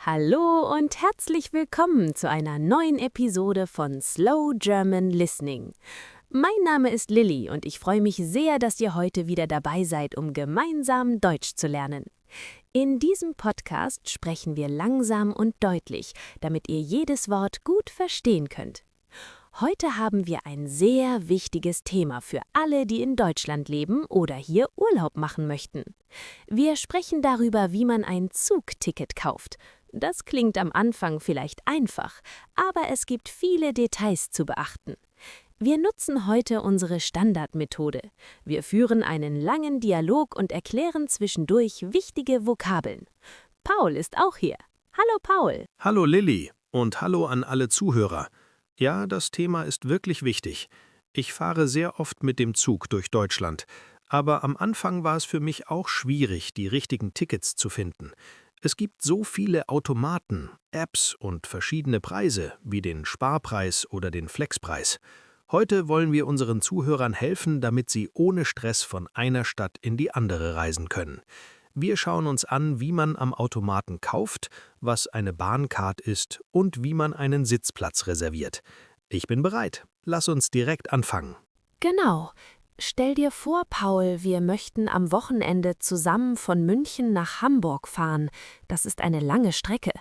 Hallo und herzlich willkommen zu einer neuen Episode von Slow German Listening. Mein Name ist Lilly und ich freue mich sehr, dass ihr heute wieder dabei seid, um gemeinsam Deutsch zu lernen. In diesem Podcast sprechen wir langsam und deutlich, damit ihr jedes Wort gut verstehen könnt. Heute haben wir ein sehr wichtiges Thema für alle, die in Deutschland leben oder hier Urlaub machen möchten. Wir sprechen darüber, wie man ein Zugticket kauft. Das klingt am Anfang vielleicht einfach, aber es gibt viele Details zu beachten. Wir nutzen heute unsere Standardmethode. Wir führen einen langen Dialog und erklären zwischendurch wichtige Vokabeln. Paul ist auch hier. Hallo Paul. Hallo Lilly und hallo an alle Zuhörer. Ja, das Thema ist wirklich wichtig. Ich fahre sehr oft mit dem Zug durch Deutschland, aber am Anfang war es für mich auch schwierig, die richtigen Tickets zu finden. Es gibt so viele Automaten, Apps und verschiedene Preise, wie den Sparpreis oder den Flexpreis. Heute wollen wir unseren Zuhörern helfen, damit sie ohne Stress von einer Stadt in die andere reisen können. Wir schauen uns an, wie man am Automaten kauft, was eine Bahncard ist und wie man einen Sitzplatz reserviert. Ich bin bereit. Lass uns direkt anfangen. Genau. Stell dir vor, Paul, wir möchten am Wochenende zusammen von München nach Hamburg fahren. Das ist eine lange Strecke.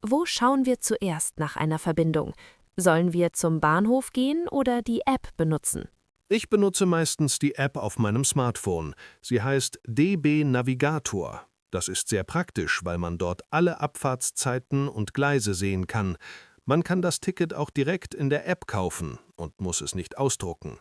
Wo schauen wir zuerst nach einer Verbindung? Sollen wir zum Bahnhof gehen oder die App benutzen? Ich benutze meistens die App auf meinem Smartphone. Sie heißt DB Navigator. Das ist sehr praktisch, weil man dort alle Abfahrtszeiten und Gleise sehen kann. Man kann das Ticket auch direkt in der App kaufen und muss es nicht ausdrucken.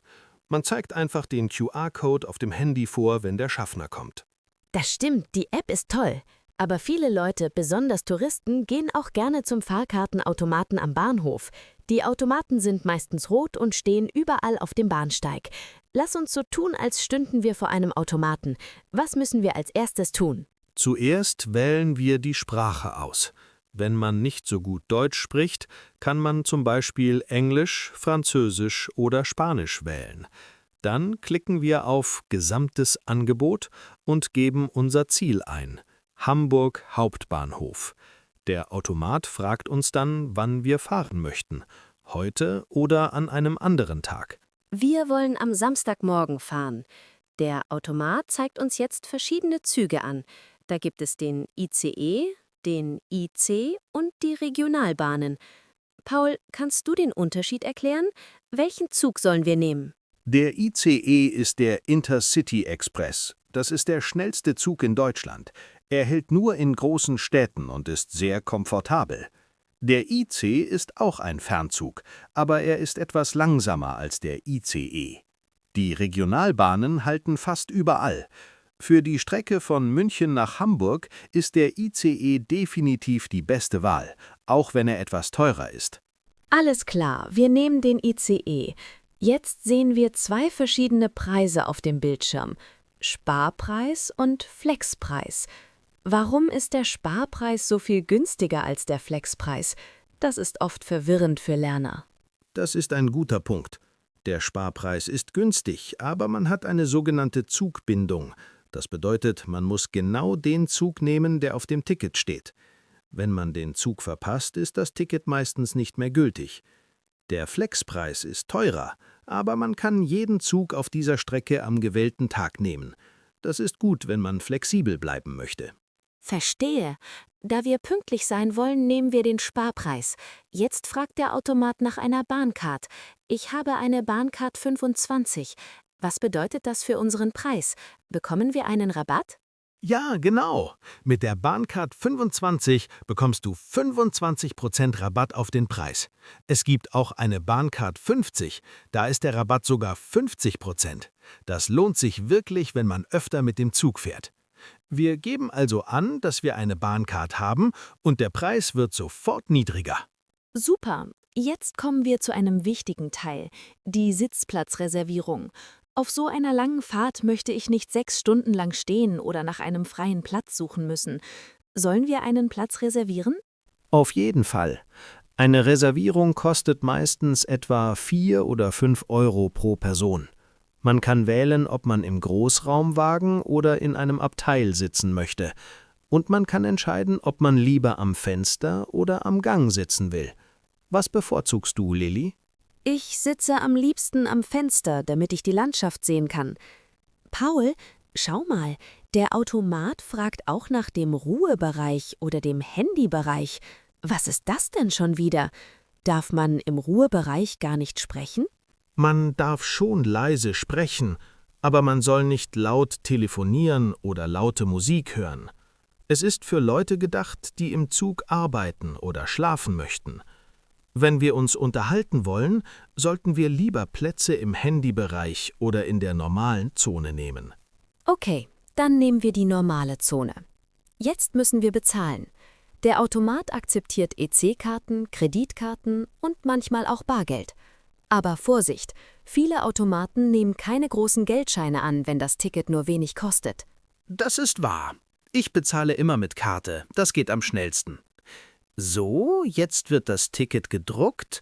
Man zeigt einfach den QR-Code auf dem Handy vor, wenn der Schaffner kommt. Das stimmt, die App ist toll. Aber viele Leute, besonders Touristen, gehen auch gerne zum Fahrkartenautomaten am Bahnhof. Die Automaten sind meistens rot und stehen überall auf dem Bahnsteig. Lass uns so tun, als stünden wir vor einem Automaten. Was müssen wir als erstes tun? Zuerst wählen wir die Sprache aus. Wenn man nicht so gut Deutsch spricht, kann man zum Beispiel Englisch, Französisch oder Spanisch wählen. Dann klicken wir auf Gesamtes Angebot und geben unser Ziel ein: Hamburg Hauptbahnhof. Der Automat fragt uns dann, wann wir fahren möchten, heute oder an einem anderen Tag. Wir wollen am Samstagmorgen fahren. Der Automat zeigt uns jetzt verschiedene Züge an. Da gibt es den ICE, den IC und die Regionalbahnen. Paul, kannst du den Unterschied erklären? Welchen Zug sollen wir nehmen? Der ICE ist der Intercity Express. Das ist der schnellste Zug in Deutschland. Er hält nur in großen Städten und ist sehr komfortabel. Der IC ist auch ein Fernzug, aber er ist etwas langsamer als der ICE. Die Regionalbahnen halten fast überall. Für die Strecke von München nach Hamburg ist der ICE definitiv die beste Wahl, auch wenn er etwas teurer ist. Alles klar, wir nehmen den ICE. Jetzt sehen wir zwei verschiedene Preise auf dem Bildschirm: Sparpreis und Flexpreis. Warum ist der Sparpreis so viel günstiger als der Flexpreis? Das ist oft verwirrend für Lerner. Das ist ein guter Punkt. Der Sparpreis ist günstig, aber man hat eine sogenannte Zugbindung. Das bedeutet, man muss genau den Zug nehmen, der auf dem Ticket steht. Wenn man den Zug verpasst, ist das Ticket meistens nicht mehr gültig. Der Flexpreis ist teurer, aber man kann jeden Zug auf dieser Strecke am gewählten Tag nehmen. Das ist gut, wenn man flexibel bleiben möchte. Verstehe. Da wir pünktlich sein wollen, nehmen wir den Sparpreis. Jetzt fragt der Automat nach einer Bahncard. Ich habe eine Bahncard 25. Was bedeutet das für unseren Preis? Bekommen wir einen Rabatt? Ja, genau. Mit der Bahncard 25 bekommst du 25% Rabatt auf den Preis. Es gibt auch eine Bahncard 50, da ist der Rabatt sogar 50%. Das lohnt sich wirklich, wenn man öfter mit dem Zug fährt. Wir geben also an, dass wir eine Bahncard haben und der Preis wird sofort niedriger. Super. Jetzt kommen wir zu einem wichtigen Teil, die Sitzplatzreservierung. Auf so einer langen Fahrt möchte ich nicht 6 Stunden lang stehen oder nach einem freien Platz suchen müssen. Sollen wir einen Platz reservieren? Auf jeden Fall. Eine Reservierung kostet meistens etwa 4 oder 5 Euro pro Person. Man kann wählen, ob man im Großraumwagen oder in einem Abteil sitzen möchte. Und man kann entscheiden, ob man lieber am Fenster oder am Gang sitzen will. Was bevorzugst du, Lilly? Ich sitze am liebsten am Fenster, damit ich die Landschaft sehen kann. Paul, schau mal, der Automat fragt auch nach dem Ruhebereich oder dem Handybereich. Was ist das denn schon wieder? Darf man im Ruhebereich gar nicht sprechen? Man darf schon leise sprechen, aber man soll nicht laut telefonieren oder laute Musik hören. Es ist für Leute gedacht, die im Zug arbeiten oder schlafen möchten. Wenn wir uns unterhalten wollen, sollten wir lieber Plätze im Handybereich oder in der normalen Zone nehmen. Okay, dann nehmen wir die normale Zone. Jetzt müssen wir bezahlen. Der Automat akzeptiert EC-Karten, Kreditkarten und manchmal auch Bargeld. Aber Vorsicht, viele Automaten nehmen keine großen Geldscheine an, wenn das Ticket nur wenig kostet. Das ist wahr. Ich bezahle immer mit Karte, das geht am schnellsten. So, jetzt wird das Ticket gedruckt.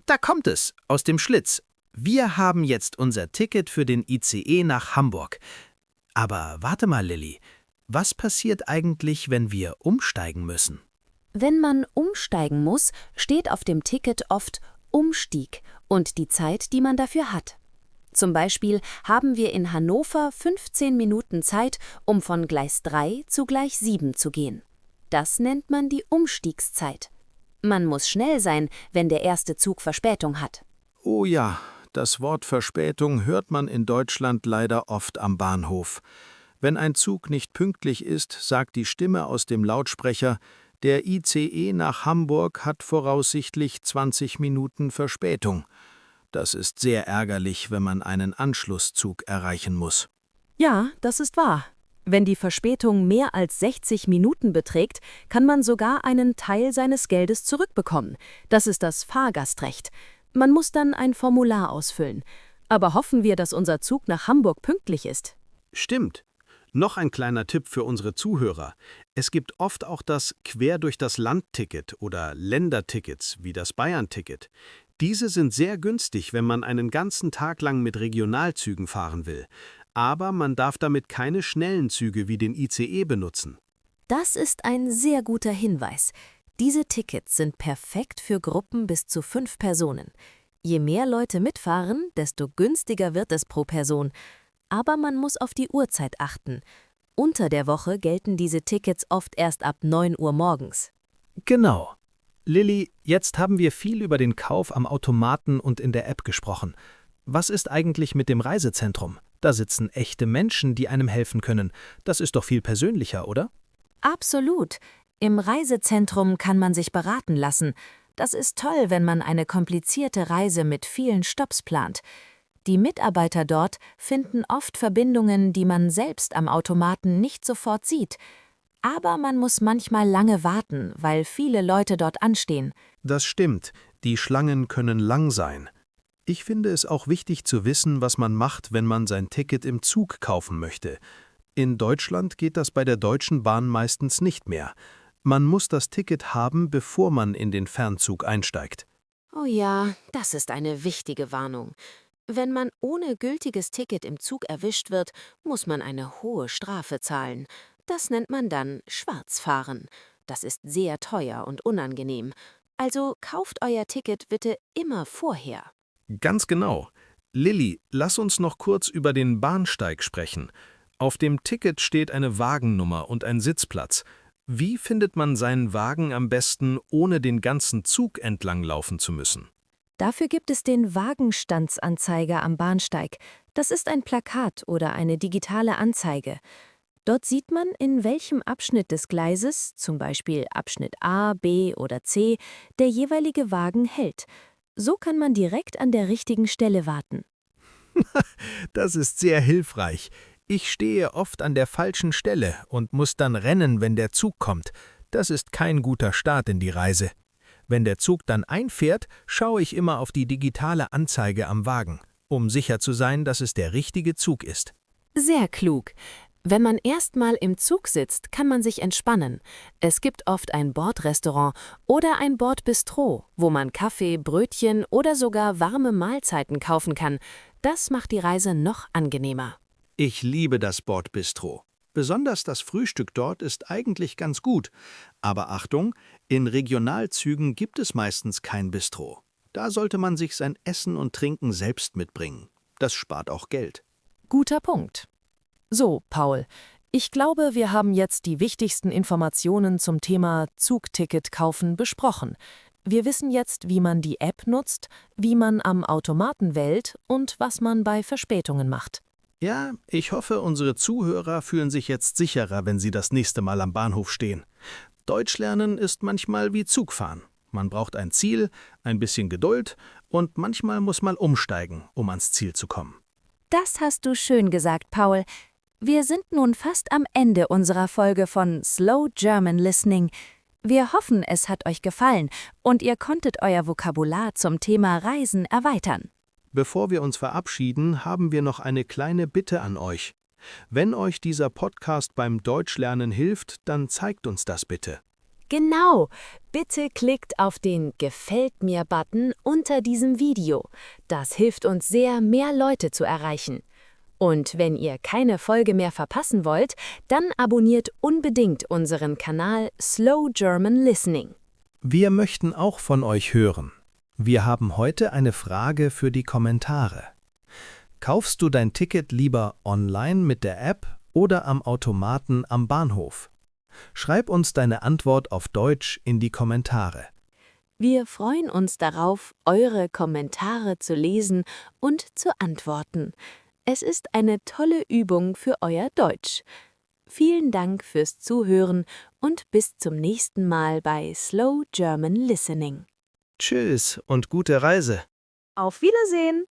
Da kommt es, aus dem Schlitz. Wir haben jetzt unser Ticket für den ICE nach Hamburg. Aber warte mal, Lilly, was passiert eigentlich, wenn wir umsteigen müssen? Wenn man umsteigen muss, steht auf dem Ticket oft Umstieg und die Zeit, die man dafür hat. Zum Beispiel haben wir in Hannover 15 Minuten Zeit, um von Gleis 3 zu Gleis 7 zu gehen. Das nennt man die Umstiegszeit. Man muss schnell sein, wenn der erste Zug Verspätung hat. Oh ja, das Wort Verspätung hört man in Deutschland leider oft am Bahnhof. Wenn ein Zug nicht pünktlich ist, sagt die Stimme aus dem Lautsprecher, der ICE nach Hamburg hat voraussichtlich 20 Minuten Verspätung. Das ist sehr ärgerlich, wenn man einen Anschlusszug erreichen muss. Ja, das ist wahr. Wenn die Verspätung mehr als 60 Minuten beträgt, kann man sogar einen Teil seines Geldes zurückbekommen. Das ist das Fahrgastrecht. Man muss dann ein Formular ausfüllen. Aber hoffen wir, dass unser Zug nach Hamburg pünktlich ist. Stimmt. Noch ein kleiner Tipp für unsere Zuhörer. Es gibt oft auch das Quer-durch-das-Land-Ticket oder Ländertickets wie das Bayern-Ticket. Diese sind sehr günstig, wenn man einen ganzen Tag lang mit Regionalzügen fahren will. Aber man darf damit keine schnellen Züge wie den ICE benutzen. Das ist ein sehr guter Hinweis. Diese Tickets sind perfekt für Gruppen bis zu 5 Personen. Je mehr Leute mitfahren, desto günstiger wird es pro Person. Aber man muss auf die Uhrzeit achten. Unter der Woche gelten diese Tickets oft erst ab 9 Uhr morgens. Genau. Lilly, jetzt haben wir viel über den Kauf am Automaten und in der App gesprochen. Was ist eigentlich mit dem Reisezentrum? Da sitzen echte Menschen, die einem helfen können. Das ist doch viel persönlicher, oder? Absolut. Im Reisezentrum kann man sich beraten lassen. Das ist toll, wenn man eine komplizierte Reise mit vielen Stopps plant. Die Mitarbeiter dort finden oft Verbindungen, die man selbst am Automaten nicht sofort sieht. Aber man muss manchmal lange warten, weil viele Leute dort anstehen. Das stimmt. Die Schlangen können lang sein. Ich finde es auch wichtig zu wissen, was man macht, wenn man sein Ticket im Zug kaufen möchte. In Deutschland geht das bei der Deutschen Bahn meistens nicht mehr. Man muss das Ticket haben, bevor man in den Fernzug einsteigt. Oh ja, das ist eine wichtige Warnung. Wenn man ohne gültiges Ticket im Zug erwischt wird, muss man eine hohe Strafe zahlen. Das nennt man dann Schwarzfahren. Das ist sehr teuer und unangenehm. Also kauft euer Ticket bitte immer vorher. Ganz genau. Lilly, lass uns noch kurz über den Bahnsteig sprechen. Auf dem Ticket steht eine Wagennummer und ein Sitzplatz. Wie findet man seinen Wagen am besten, ohne den ganzen Zug entlang laufen zu müssen? Dafür gibt es den Wagenstandsanzeiger am Bahnsteig. Das ist ein Plakat oder eine digitale Anzeige. Dort sieht man, in welchem Abschnitt des Gleises, zum Beispiel Abschnitt A, B oder C, der jeweilige Wagen hält. So kann man direkt an der richtigen Stelle warten. Das ist sehr hilfreich. Ich stehe oft an der falschen Stelle und muss dann rennen, wenn der Zug kommt. Das ist kein guter Start in die Reise. Wenn der Zug dann einfährt, schaue ich immer auf die digitale Anzeige am Wagen, um sicher zu sein, dass es der richtige Zug ist. Sehr klug. Wenn man erstmal im Zug sitzt, kann man sich entspannen. Es gibt oft ein Bordrestaurant oder ein Bordbistro, wo man Kaffee, Brötchen oder sogar warme Mahlzeiten kaufen kann. Das macht die Reise noch angenehmer. Ich liebe das Bordbistro. Besonders das Frühstück dort ist eigentlich ganz gut. Aber Achtung, in Regionalzügen gibt es meistens kein Bistro. Da sollte man sich sein Essen und Trinken selbst mitbringen. Das spart auch Geld. Guter Punkt. So, Paul, ich glaube, wir haben jetzt die wichtigsten Informationen zum Thema Zugticket kaufen besprochen. Wir wissen jetzt, wie man die App nutzt, wie man am Automaten wählt und was man bei Verspätungen macht. Ja, ich hoffe, unsere Zuhörer fühlen sich jetzt sicherer, wenn sie das nächste Mal am Bahnhof stehen. Deutsch lernen ist manchmal wie Zugfahren. Man braucht ein Ziel, ein bisschen Geduld und manchmal muss man umsteigen, um ans Ziel zu kommen. Das hast du schön gesagt, Paul. Wir sind nun fast am Ende unserer Folge von Slow German Listening. Wir hoffen, es hat euch gefallen und ihr konntet euer Vokabular zum Thema Reisen erweitern. Bevor wir uns verabschieden, haben wir noch eine kleine Bitte an euch. Wenn euch dieser Podcast beim Deutschlernen hilft, dann zeigt uns das bitte. Genau, bitte klickt auf den Gefällt mir-Button unter diesem Video. Das hilft uns sehr, mehr Leute zu erreichen. Und wenn ihr keine Folge mehr verpassen wollt, dann abonniert unbedingt unseren Kanal Slow German Listening. Wir möchten auch von euch hören. Wir haben heute eine Frage für die Kommentare. Kaufst du dein Ticket lieber online mit der App oder am Automaten am Bahnhof? Schreib uns deine Antwort auf Deutsch in die Kommentare. Wir freuen uns darauf, eure Kommentare zu lesen und zu antworten. Es ist eine tolle Übung für euer Deutsch. Vielen Dank fürs Zuhören und bis zum nächsten Mal bei Slow German Listening. Tschüss und gute Reise. Auf Wiedersehen!